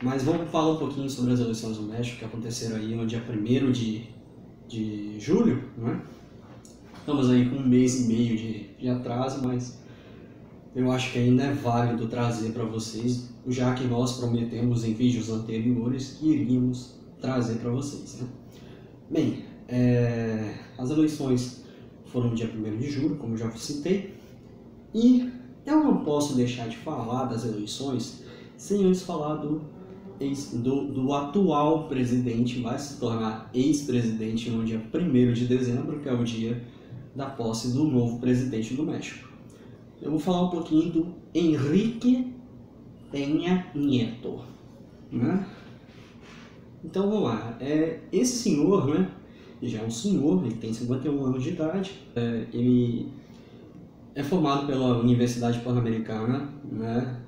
Mas vamos falar um pouquinho sobre as eleições do México que aconteceram aí no dia 1º de julho, né? Estamos aí com 1 mês e meio de atraso, mas eu acho que ainda é válido trazer para vocês, já que nós prometemos em vídeos anteriores que iríamos trazer para vocês, né? Bem, as eleições foram no dia 1º de julho, como eu já citei, e eu não posso deixar de falar das eleições sem antes falar do atual presidente, vai se tornar ex-presidente no dia 1º de dezembro, que é o dia da posse do novo presidente do México. Eu vou falar um pouquinho do Enrique Peña Nieto, né? Então vamos lá, esse senhor, né, já é um senhor, ele tem 51 anos de idade, ele é formado pela Universidade Pan-Americana, né,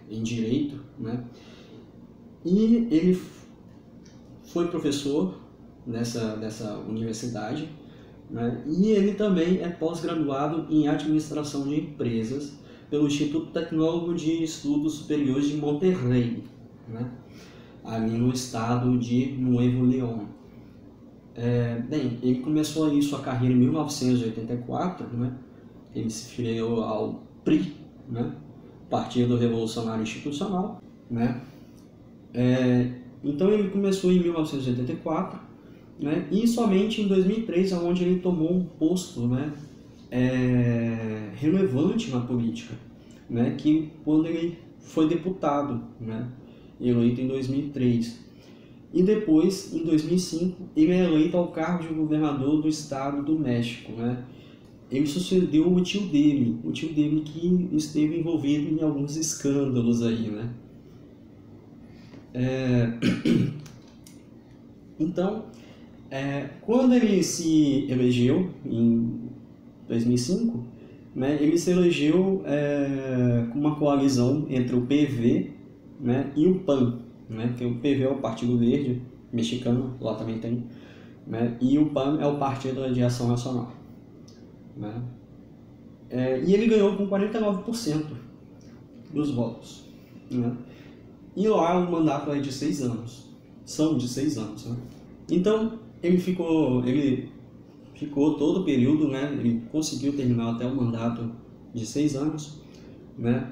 em Direito, né, e ele foi professor dessa universidade, né, e ele também é pós-graduado em Administração de Empresas pelo Instituto Tecnológico de Estudos Superiores de Monterrey, né, ali no estado de Nuevo León. Bem, ele começou aí sua carreira em 1984, né? Ele se filiou ao PRI, né? Partido Revolucionário Institucional, né? Então ele começou em 1984, né? E somente em 2003, onde ele tomou um posto, né? Relevante na política, né? Que quando ele foi deputado, né? Eleito em 2003. E depois, em 2005, ele é eleito ao cargo de governador do estado do México, né? Ele sucedeu o tio dele que esteve envolvido em alguns escândalos aí, né? Então, quando ele se elegeu em 2005, né, ele se elegeu com uma coalizão entre o PV, né, e o PAN, né, que o PV é o Partido Verde mexicano, lá também tem, né, e o PAN é o Partido de Ação Nacional, né, e ele ganhou com 49% dos votos, né, e lá o mandato é de 6 anos, são de 6 anos, né. Então ele ficou todo o período, né, ele conseguiu terminar até o mandato de 6 anos, né,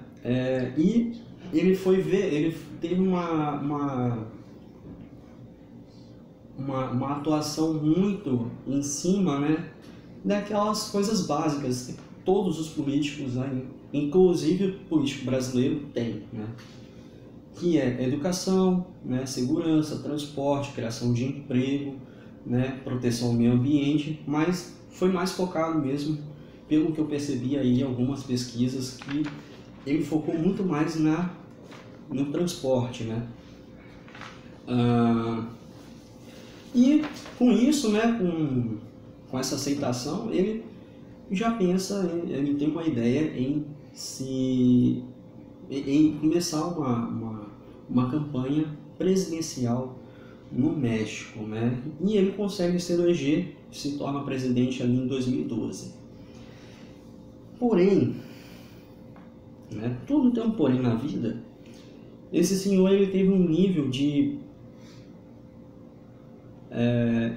e ele teve uma atuação muito em cima, né, daquelas coisas básicas que todos os políticos, né, inclusive o político brasileiro, tem, né, que é educação, né, segurança, transporte, criação de emprego, né, proteção ao meio ambiente, mas foi mais focado mesmo, pelo que eu percebi aí em algumas pesquisas, que ele focou muito mais no transporte, né? E com isso, né, com essa aceitação, ele já pensa, ele tem uma ideia em começar uma campanha presidencial no México, né? E ele consegue se eleger, se torna presidente ali em 2012. Porém, né, tudo tem um porém na vida. Esse senhor ele teve um nível de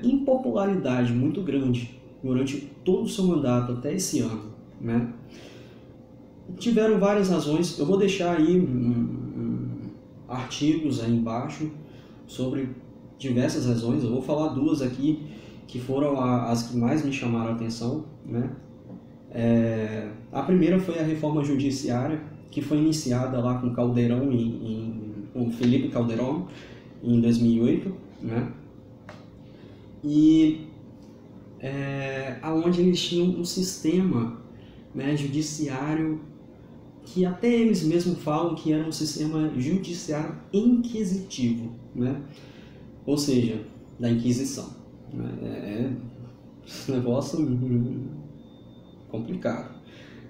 impopularidade muito grande durante todo o seu mandato até esse ano, né? Tiveram várias razões. Eu vou deixar aí artigos aí embaixo sobre diversas razões. Eu vou falar duas aqui que foram as que mais me chamaram a atenção, né? A primeira foi a reforma judiciária, que foi iniciada lá com Calderón, com Felipe Calderón, em 2008, né? E aonde eles tinham um sistema, né, judiciário que até eles mesmos falam que era um sistema judiciário inquisitivo, né? Ou seja, da Inquisição, né? Um negócio complicado,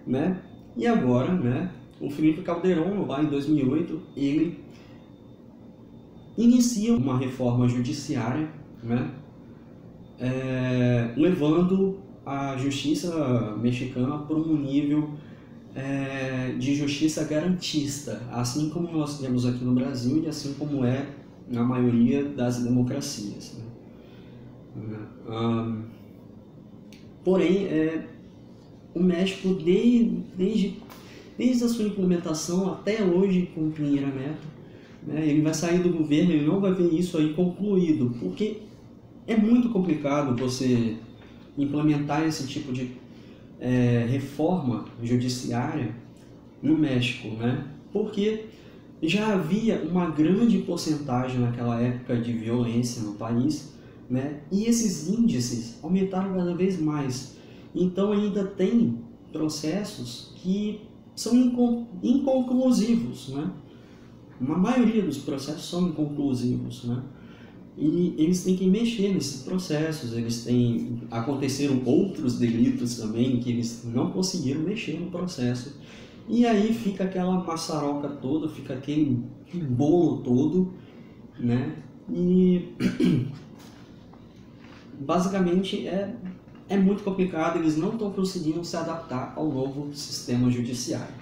né? E agora, né, o Felipe Calderón, lá em 2008, ele inicia uma reforma judiciária, né, levando a justiça mexicana para um nível de justiça garantista, assim como nós temos aqui no Brasil e assim como é na maioria das democracias, né? Porém, o México, desde a sua implementação até hoje com o Pinheira Neto, né, ele vai sair do governo e não vai ver isso aí concluído, porque é muito complicado você implementar esse tipo de reforma judiciária no México, né? Porque já havia uma grande porcentagem naquela época de violência no país, né? E esses índices aumentaram cada vez mais. Então ainda tem processos que são inconclusivos, né? Uma maioria dos processos são inconclusivos, né? E eles têm que mexer nesses processos, aconteceram outros delitos também que eles não conseguiram mexer no processo. E aí fica aquela maçaroca toda, fica aquele bolo todo, né? E basicamente é muito complicado, eles não estão conseguindo se adaptar ao novo sistema judiciário,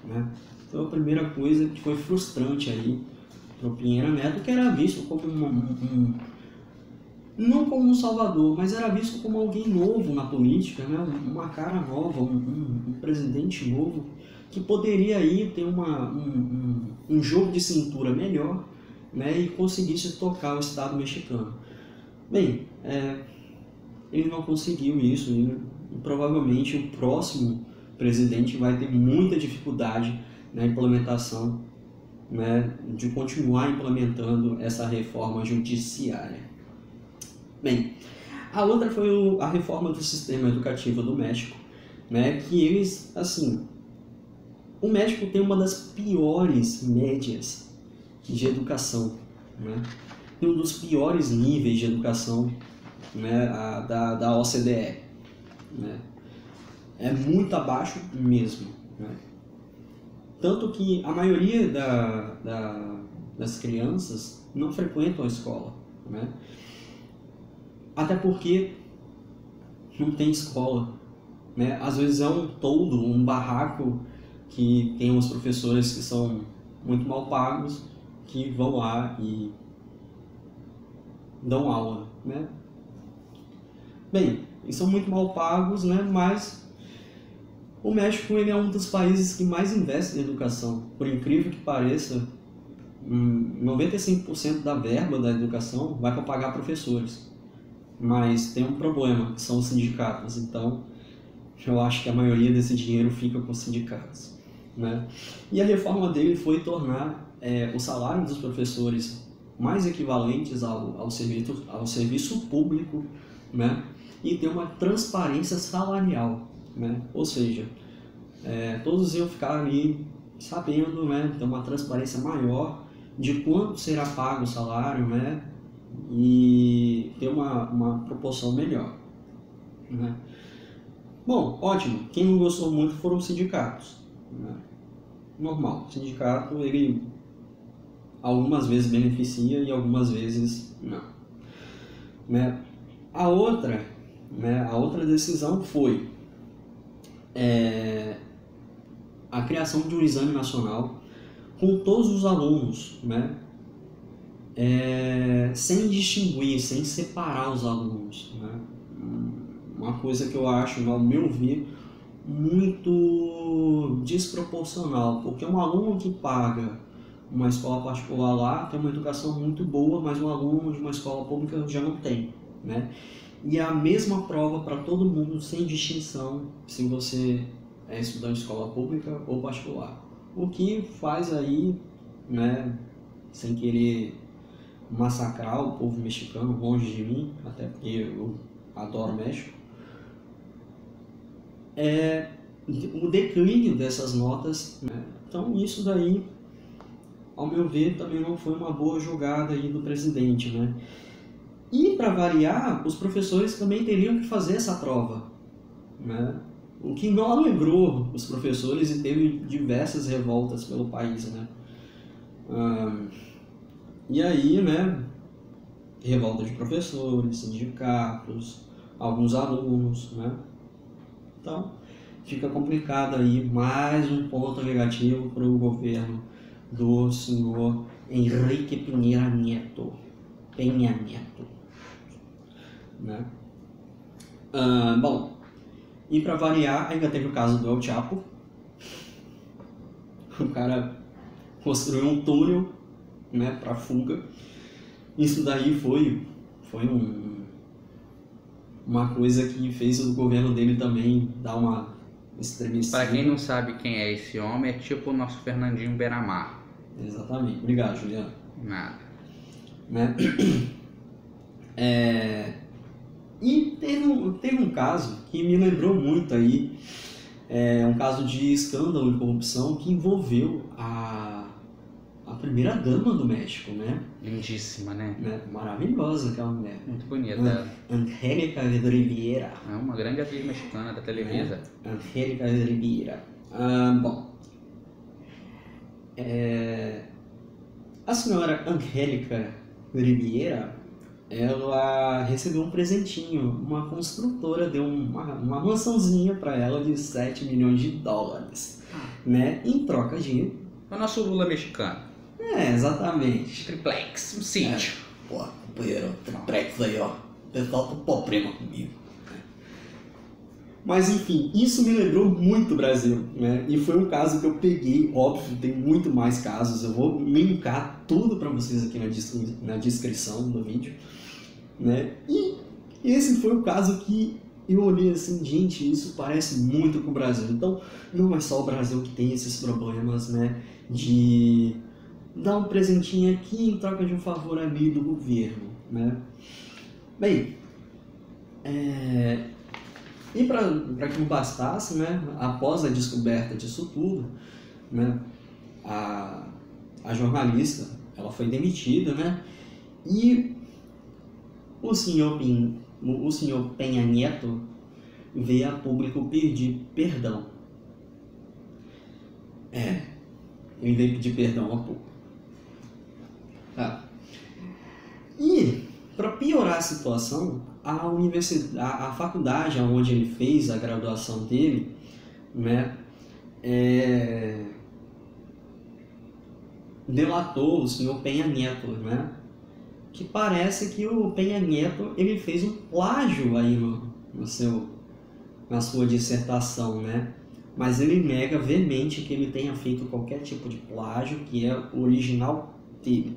né? Então a primeira coisa que foi frustrante aí para o Pinheira Neto, que era visto como não como um salvador, mas era visto como alguém novo na política, né? Uma cara nova, um presidente novo, que poderia aí ter um jogo de cintura melhor, né? E conseguisse tocar o Estado mexicano. Bem, ele não conseguiu isso e provavelmente o próximo presidente vai ter muita dificuldade na implementação, né, de continuar implementando essa reforma judiciária. Bem, a outra foi a reforma do sistema educativo do México, né, que eles, assim, o México tem uma das piores médias de educação, né, tem um dos piores níveis de educação, né, da OCDE, né, é muito abaixo mesmo, né. Tanto que a maioria das crianças não frequentam a escola, né? Até porque não tem escola, né? Às vezes é um toldo, um barraco que tem uns professores que são muito mal pagos, que vão lá e dão aula, né? Bem, eles são muito mal pagos, né? Mas o México ele é um dos países que mais investe em educação. Por incrível que pareça, 95% da verba da educação vai para pagar professores. Mas tem um problema, que são os sindicatos. Então, eu acho que a maioria desse dinheiro fica com os sindicatos, né? E a reforma dele foi tornar o salário dos professores mais equivalentes ao serviço público, né? E ter uma transparência salarial, né? Ou seja, todos iam ficar ali sabendo, né, ter uma transparência maior de quanto será pago o salário, né, e ter uma proporção melhor, né? Bom, ótimo. Quem não gostou muito foram os sindicatos, né? Normal, o sindicato ele algumas vezes beneficia e algumas vezes não, né? A outra decisão foi a criação de um exame nacional com todos os alunos, né? Sem distinguir, sem separar os alunos, né? Uma coisa que eu acho, ao meu ver, muito desproporcional, porque um aluno que paga uma escola particular lá tem uma educação muito boa, mas um aluno de uma escola pública já não tem, né? E é a mesma prova para todo mundo, sem distinção, se você é estudante de escola pública ou particular. O que faz aí, né, sem querer massacrar o povo mexicano, longe de mim, até porque eu adoro o México, o declínio dessas notas, né? Então isso daí, ao meu ver, também não foi uma boa jogada aí do presidente, né? E para variar, os professores também teriam que fazer essa prova, né? O que não alegrou os professores e teve diversas revoltas pelo país, né? E aí, né, revolta de professores, sindicatos, alguns alunos, né? Então, fica complicado aí, mais um ponto negativo para o governo do senhor Henrique Peña Nieto. Né? Bom, e para variar, ainda teve o caso do El Chapo. O cara construiu um túnel, né, para fuga. Isso daí foi uma coisa que fez o governo dele também dar uma estremecida. Para quem não sabe quem é esse homem, é tipo o nosso Fernandinho Beiramar. Exatamente. Obrigado, Juliano. Nada. Né? E teve um caso que me lembrou muito aí, um caso de escândalo e corrupção que envolveu a primeira dama do México, né? Lindíssima, né? Maravilhosa aquela mulher. Muito bonita. Angélica Rivera. É uma grande atriz mexicana da Televisa. Angélica Rivera. Bom, a senhora Angélica Rivera, ela recebeu um presentinho. Uma construtora deu uma mansãozinha para ela de 7 milhões de dólares, né? Em troca de... O nosso Lula mexicano. Exatamente. Triplex, um sítio. Pô, companheiro, triplex aí, ó. O pessoal tá problema comigo. Mas enfim, isso me lembrou muito o Brasil, né? E foi um caso que eu peguei, óbvio, tem muito mais casos. Eu vou linkar tudo para vocês aqui na descrição do vídeo, né? E esse foi o caso que eu olhei assim, gente, isso parece muito com o Brasil. Então, não é só o Brasil que tem esses problemas, né? De dar um presentinho aqui em troca de um favor ali do governo, né? Bem, e para que não bastasse, né, após a descoberta disso tudo, né, a jornalista, ela foi demitida, né, e o senhor Peña Nieto veio a público pedir perdão. Ele veio pedir perdão a público. E, para piorar a situação, a faculdade onde ele fez a graduação dele, né, delatou o senhor Peña Nieto, né, que parece que o Peña Nieto ele fez um plágio aí na sua dissertação, né, mas ele nega veemente que ele tenha feito qualquer tipo de plágio, que é o original dele,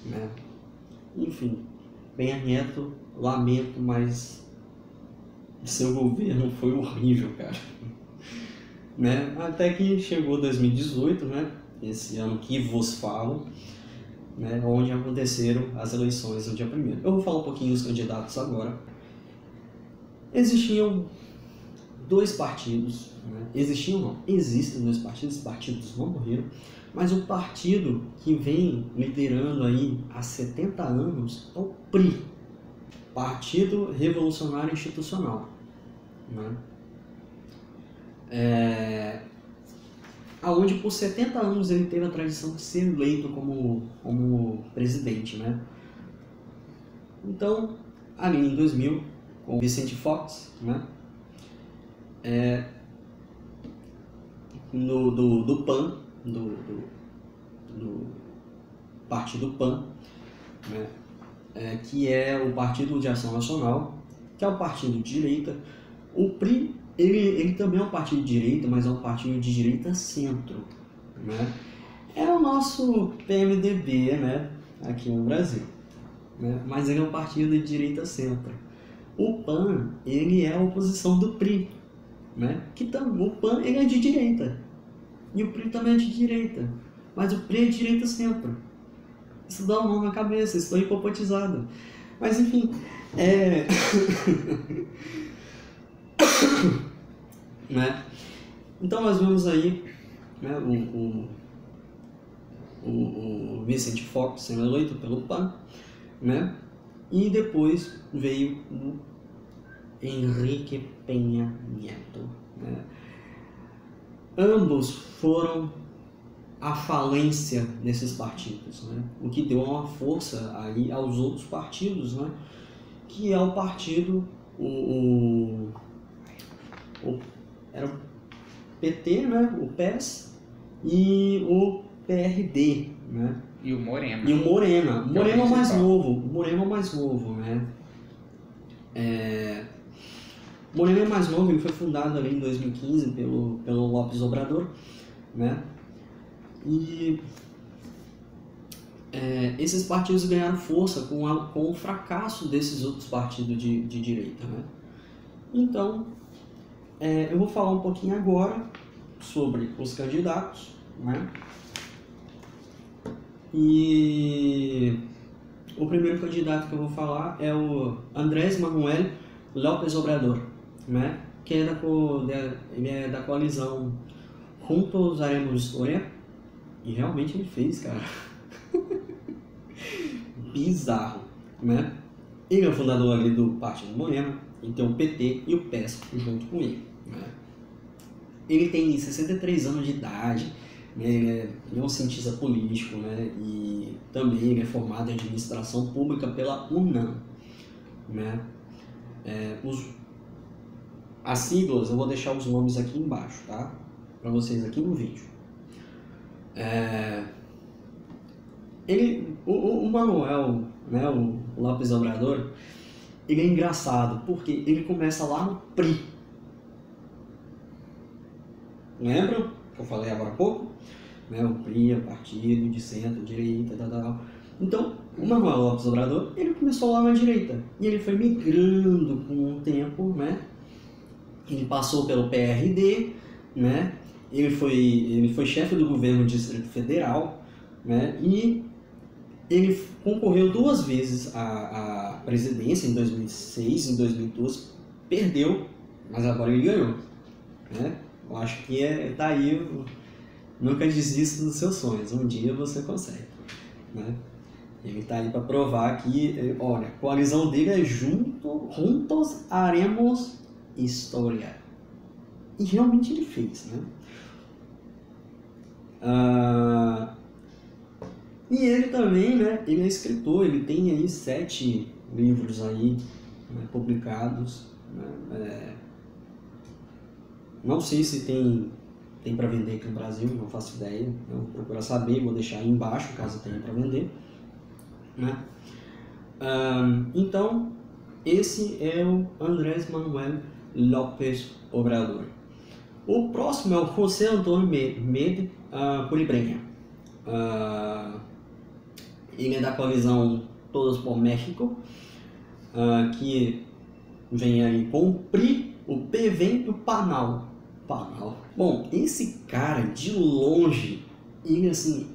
né. Enfim, Peña Nieto, lamento, mas seu governo foi horrível, cara. Né? Até que chegou 2018, né? Esse ano que vos falo, né? Onde aconteceram as eleições no dia 1º. Eu vou falar um pouquinho dos candidatos agora. Existiam dois partidos, né? Existem dois partidos, os partidos não morreram, mas o partido que vem liderando aí há 70 anos é o PRI, Partido Revolucionário Institucional, né? Onde por 70 anos ele teve a tradição de ser eleito como presidente, né? Então, ali em 2000, com Vicente Fox, né? Do PAN, do Partido PAN, né? Que é o Partido de Ação Nacional, que é um partido de direita. O PRI, ele também é um partido de direita, mas é um partido de direita centro, né? É o nosso PMDB, né? Aqui no Brasil, né? Mas ele é um partido de direita centro. O PAN, ele é a oposição do PRI, né? O PAN, ele é de direita, e o PRI também é de direita, mas o PRI é de direita centro. Isso dá um nó na cabeça, estou hipopotizado. Mas enfim, né? Então nós vemos aí, né, o Vicente Fox sendo eleito pelo PAN, né? E depois veio o Henrique Peña Nieto, né? Ambos foram a falência desses partidos, né? O que deu uma força aí aos outros partidos, né? Que é o partido, o era o PT, né? O PES e o PRD, né? E o Morena. E o Morena. O Morena é o mais principal. novo. O Morena é o mais novo, né? O Morena é mais novo, ele foi fundado ali em 2015 pelo López Obrador, né? E esses partidos ganharam força com o fracasso desses outros partidos de direita, né? Então, eu vou falar um pouquinho agora sobre os candidatos, né? E o primeiro candidato que eu vou falar é o Andrés Manuel López Obrador, né? Que ele é da coalizão Juntos Haremos História, e realmente ele fez, cara. Bizarro, né? Ele é o fundador ali do Partido Morena, e tem o PT e o PES junto com ele, né? Ele tem 63 anos de idade, né? Ele é um cientista político, né? E também ele é formado em administração pública pela UNAM, né? As siglas, eu vou deixar os nomes aqui embaixo, tá? Para vocês aqui no vídeo. O Manuel, né, o López Obrador, ele é engraçado porque ele começa lá no PRI. Lembram que eu falei agora há pouco? Né, o PRI é o partido de centro-direita, tal. Então, o Manuel López Obrador, ele começou lá na direita e ele foi migrando com o tempo, né? Ele passou pelo PRD, né? Ele foi chefe do governo do Distrito Federal, né? E ele concorreu 2 vezes à presidência, em 2006 e em 2012, perdeu, mas agora ele ganhou, né? Eu acho que tá aí, nunca desista dos seus sonhos, um dia você consegue, né? Ele tá aí para provar que, olha, a coalizão dele é Juntos Haremos História. E realmente ele fez, né? E ele também, né? Ele é escritor, ele tem aí 7 livros aí, né, publicados, né? Não sei se tem para vender aqui no Brasil, não faço ideia. Eu vou procurar saber, vou deixar aí embaixo caso tenha para vender, né? Então, esse é o Andrés Manuel López Obrador. O próximo é o José Antônio Med Culibreña. Ele é da coalizão Todos por México, que vem aí com o PRI, o PVEM e o PANAL. Bom, esse cara, de longe, ele assim,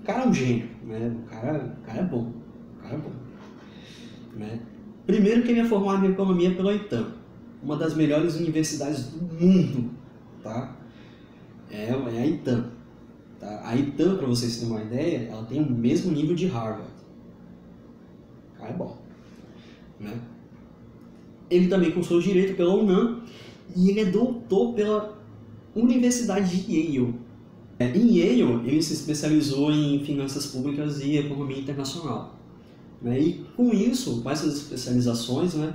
o cara é um gênio, né? O cara é bom, né? Primeiro que ele é formado em economia pela ITAM, uma das melhores universidades do mundo, tá? É a ITAM. Tá? A ITAM, para vocês terem uma ideia, ela tem o mesmo nível de Harvard. O cara é bom, né? Ele também cursou Direito pela UNAM e ele é doutor pela Universidade de Yale. Em Yale, ele se especializou em finanças públicas e economia internacional, né? E com isso, com essas especializações, né,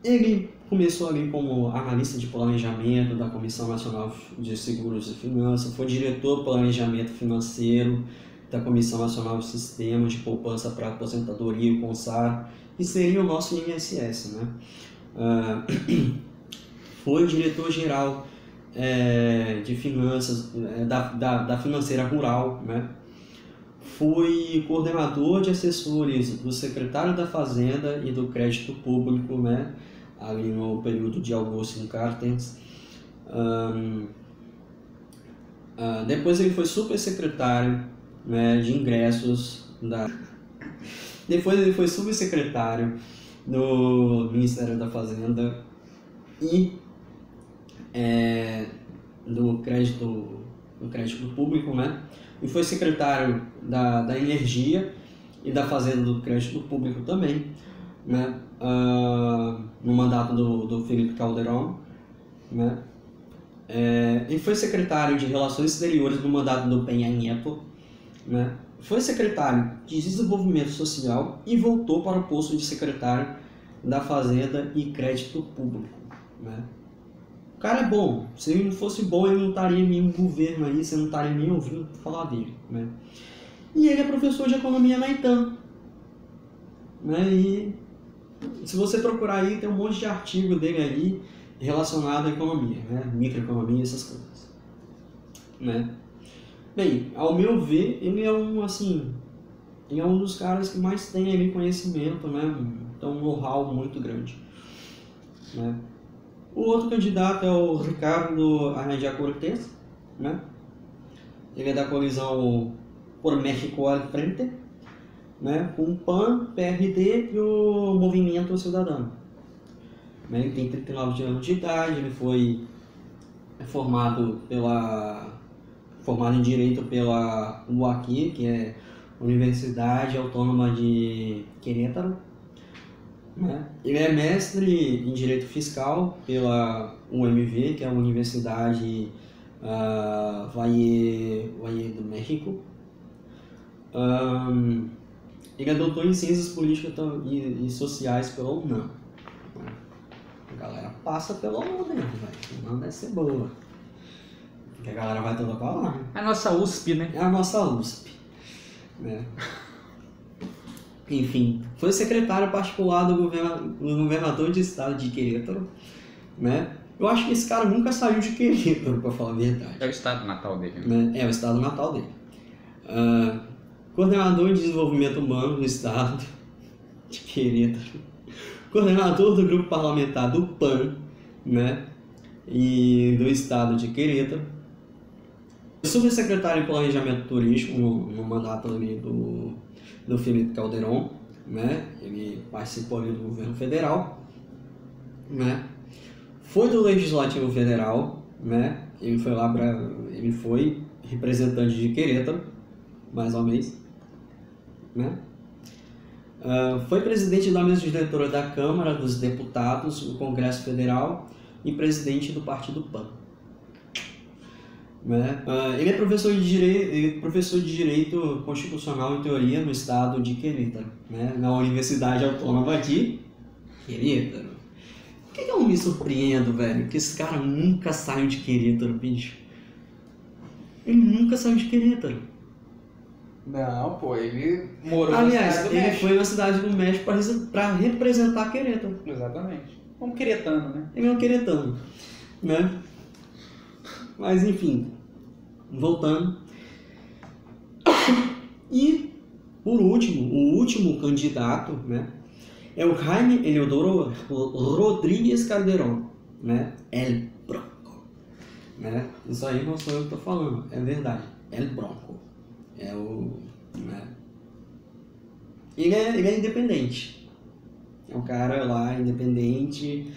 ele começou ali como analista de planejamento da Comissão Nacional de Seguros e Finanças, foi diretor de planejamento financeiro da Comissão Nacional de Sistemas de Poupança para Aposentadoria e CONSAR, que seria o nosso INSS, né? Foi diretor-geral de finanças da Financeira Rural, né? Foi coordenador de assessores do secretário da Fazenda e do Crédito Público, né? Ali no período de Augusto Carstens. Depois ele foi supersecretário, né, de ingressos Depois ele foi subsecretário do Ministério da Fazenda e do crédito público, né? E foi secretário da Energia e da Fazenda do Crédito Público também, né? No mandato do Felipe Calderón, né? E foi secretário de Relações Exteriores no mandato do Peña Nieto, né? Foi secretário de Desenvolvimento Social e voltou para o posto de secretário da Fazenda e Crédito Público, né? O cara é bom. Se ele não fosse bom, ele não estaria em nenhum governo aí, você não estaria nem ouvindo falar dele, né? E ele é professor de economia na ITAM, né? E se você procurar aí, tem um monte de artigo dele aí relacionado à economia, né? Microeconomia, essas coisas, né? Bem, ao meu ver, ele é ele é um dos caras que mais tem ali conhecimento, né? Então, um know-how muito grande, né? O outro candidato é o Ricardo Arrandia Cortés, né? Ele é da coalizão Por México al Frente, né? Com o PAN, PRD e o Movimento Cidadão. Né? Ele tem 39 anos de idade, ele foi formado em Direito pela UAQ, que é Universidade Autônoma de Querétaro. Né? Ele é mestre em Direito Fiscal pela UMV, que é a Universidade Valle do México. Ele é doutor em Ciências Políticas e Sociais pela UNAM. A galera passa pela UNAM, velho. A UNAM deve ser boa. Porque a galera vai toda pra lá. Né? A nossa USP, né? É a nossa USP. Né? Enfim, foi secretário particular do governador de estado de Querétaro, né? Eu acho que esse cara nunca saiu de Querétaro, pra falar a verdade. É o estado natal dele, né? É o estado natal dele. Coordenador de desenvolvimento humano do estado de Querétaro. Coordenador do grupo parlamentar do PAN, né? E do estado de Querétaro. Subsecretário de Planejamento Turístico no mandato ali do Felipe Calderón, né? Ele participou ali do governo federal, né? Foi do Legislativo Federal, né? Ele foi representante de Querétaro, mais uma vez, né? Foi presidente da mesa diretora da Câmara dos Deputados do Congresso Federal e presidente do Partido PAN. Né? Ele é professor de Direito Constitucional e Teoria no estado de Querétaro, né? Na Universidade Autônoma de Querétaro. Por que eu me surpreendo, velho? Que esse cara nunca saiu de Querétaro, bicho. Ele nunca saiu de Querétaro. Não, pô, ele morou Aliás, na cidade do ele México. foi na cidade do México para representar Querétaro. Exatamente. Um queretano, né? Ele é um queretano, né? Mas enfim, voltando. E por último, o último candidato, né, é o Jaime Eleodoro Rodrigues Calderón, né? El Bronco, né? Isso aí não sou eu que estou falando, é verdade. El Bronco é o, né? Ele é independente. É um cara lá independente,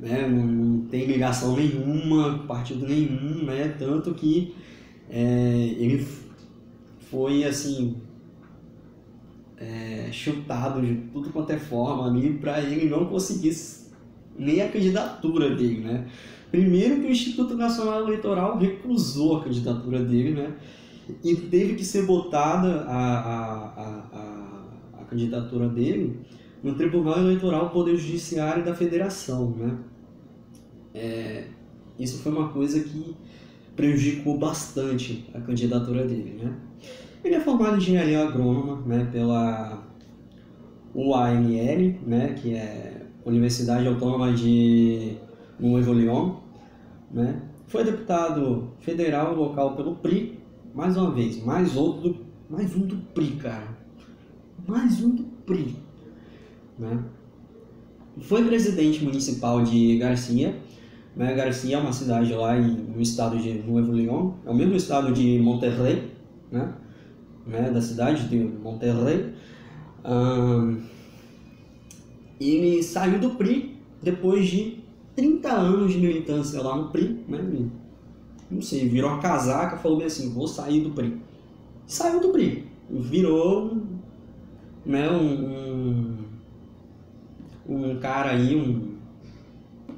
né? Não tem ligação nenhuma, partido nenhum, né? Tanto que ele foi assim chutado de tudo quanto é forma ali para ele não conseguir nem a candidatura dele, né? Primeiro que o Instituto Nacional Eleitoral recusou a candidatura dele, né? E teve que ser botada a candidatura dele no Tribunal Eleitoral Poder Judiciário da Federação, né? Isso foi uma coisa que prejudicou bastante a candidatura dele, né? Ele é formado em engenharia agrônoma, né, pela UANL, né, que é Universidade Autônoma de Nuevo León, né? Foi deputado federal local pelo PRI, mais uma vez, mais um do PRI, cara. Mais um do PRI, né? Foi presidente municipal de Garcia, né? Garcia é uma cidade lá no estado de Nuevo León, é o mesmo estado de Monterrey, né? Da cidade de Monterrey. Ele saiu do PRI depois de 30 anos de militância lá no PRI, né? Ele, não sei, virou uma casaca, falou bem assim, vou sair do PRI. Saiu do PRI, virou, né, um cara aí, um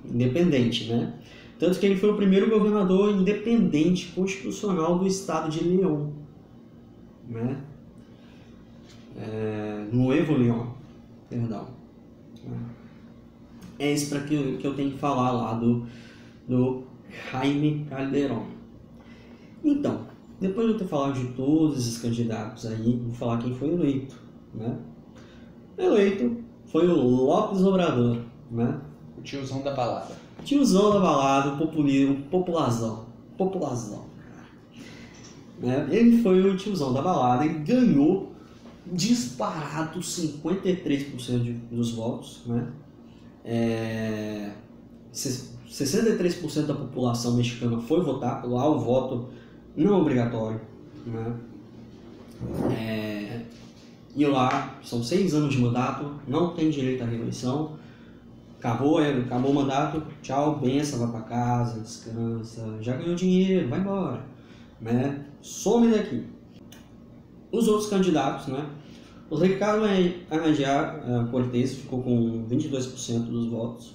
independente, né? Tanto que ele foi o primeiro governador independente constitucional do estado de León, né? Nuevo León, perdão. É isso para que eu tenho que falar lá do Jaime Calderón. Então, depois de eu ter falado de todos esses candidatos aí, vou falar quem foi eleito, né? Eleito foi o López Obrador, né? O tiozão da balada. Tiozão da balada, o populazão, cara. Né? Ele foi o tiozão da balada, ele ganhou disparado 53% dos votos, né? 63% da população mexicana foi votar, lá o voto não é obrigatório, né? E lá são 6 anos de mandato, não tem direito à reeleição, acabou o mandato, tchau, benção, vai pra casa, descansa, já ganhou dinheiro, vai embora, né? Some daqui. Os outros candidatos, né? O Ricardo Anaya Cortez ficou com 22% dos votos,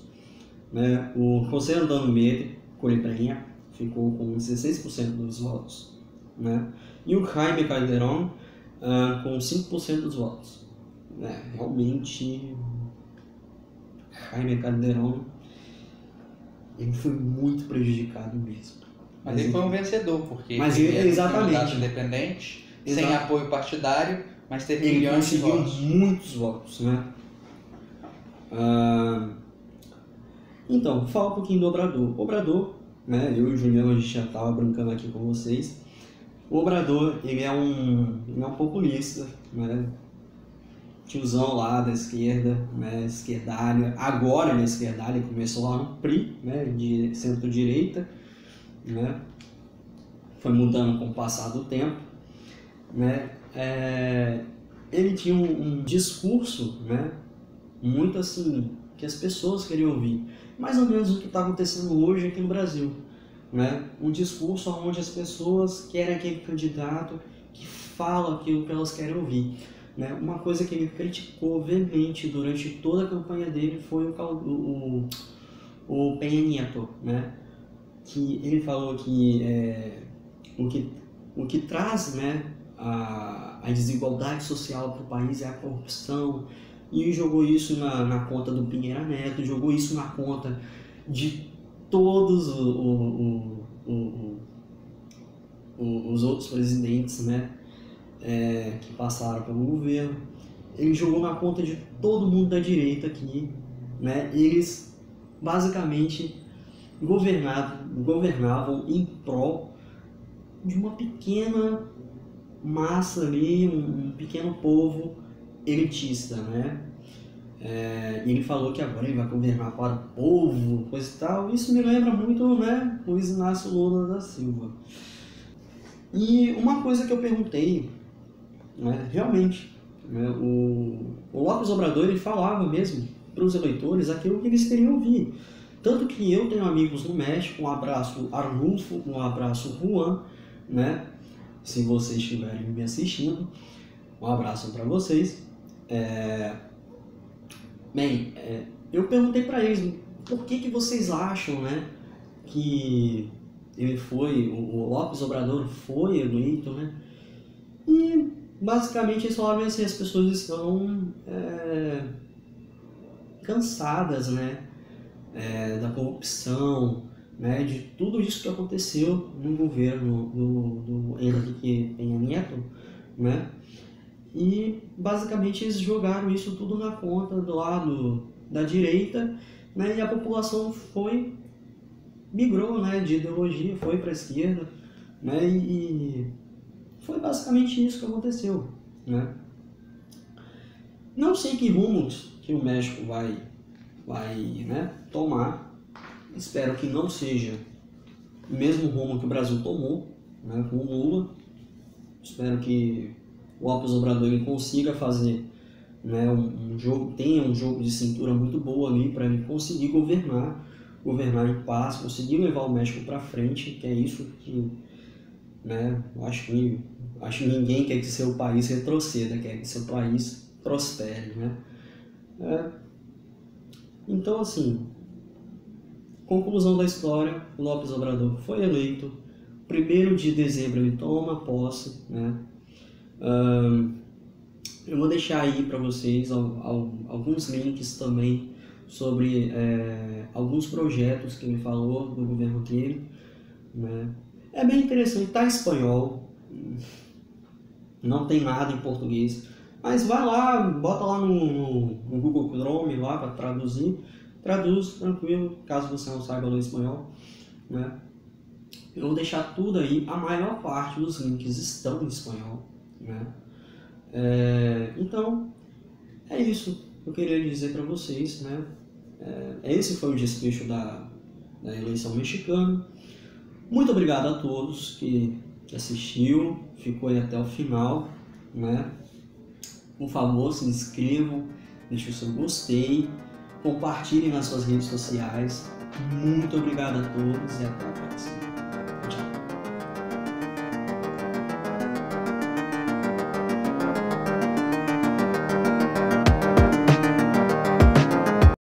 né? O José Antônio Meire Colibrenha ficou com 16% dos votos, né? E o Jaime Calderón com 5% dos votos. Realmente, Jaime Calderón ele foi muito prejudicado mesmo. Mas ele foi um vencedor, porque ele era um exatamente candidato independente, sem apoio partidário, mas teve ele milhões de conseguiu votos. muitos votos, né? Então, vou falar um pouquinho do Obrador. O Obrador, né, eu e o Juliano, a gente já estava brincando aqui com vocês. O Obrador, ele é um populista, né? Tiozão lá da esquerda, né? Esquerdalha. Agora ele é esquerdalha, ele começou lá no PRI, né? De centro-direita, né? Foi mudando com o passar do tempo, né? Ele tinha um discurso, né? Muito assim, que as pessoas queriam ouvir. Mais ou menos o que está acontecendo hoje aqui no Brasil, né? Um discurso onde as pessoas querem aquele candidato que fala aquilo que elas querem ouvir, né? Uma coisa que ele criticou veemente durante toda a campanha dele foi o Peña Nieto, né? Que ele falou que o que traz, né, a desigualdade social para o país é a corrupção, e jogou isso na conta do Pinheira Neto, jogou isso na conta de todos os outros presidentes, né, que passaram pelo governo. Ele jogou na conta de todo mundo da direita aqui, né? Eles basicamente governavam em prol de uma pequena massa ali, um pequeno povo elitista, né? Ele falou que agora ele vai governar para o povo, coisa e tal. Isso me lembra muito, né, Luiz Inácio Lula da Silva. E uma coisa que eu perguntei, né, realmente, né, o López Obrador ele falava mesmo para os eleitores aquilo que eles queriam ouvir. Tanto que eu tenho amigos no México, um abraço Arnulfo, um abraço Juan, né? Se vocês estiverem me assistindo, um abraço para vocês. Eu perguntei para eles por que vocês acham, né, que ele foi, o López Obrador foi eleito, né? E basicamente eles falaram assim, as pessoas estão cansadas, né, da corrupção, né, de tudo isso que aconteceu no governo do Henrique Peña Nieto, né? E basicamente eles jogaram isso tudo na conta do lado da direita, né? E a população migrou, né, de ideologia, foi para a esquerda, né? E foi basicamente isso que aconteceu, né? Não sei que rumos que o México vai, né, tomar. Espero que não seja o mesmo rumo que o Brasil tomou, né, com o Lula. Espero que o López Obrador ele consiga fazer, né, tenha um jogo de cintura muito boa ali para ele conseguir governar em paz, conseguir levar o México para frente, que é isso que, né, eu acho que ninguém quer que seu país retroceda, quer que seu país prospere, né? Então, assim, conclusão da história, o López Obrador foi eleito, 1º de dezembro ele toma posse, né? Eu vou deixar aí para vocês alguns links também sobre alguns projetos que ele falou do governo dele, né? É bem interessante, está em espanhol, não tem nada em português, mas vai lá, bota lá no Google Chrome lá para traduzir, traduz tranquilo, caso você não saiba ler espanhol, né? Eu vou deixar tudo aí, a maior parte dos links estão em espanhol, né? Então, é isso que eu queria dizer para vocês, né? Esse foi o desfecho da eleição mexicana. Muito obrigado a todos que assistiu, ficou aí até o final, né? Por favor, se inscrevam, deixem o seu gostei, compartilhem nas suas redes sociais. Muito obrigado a todos e até a próxima.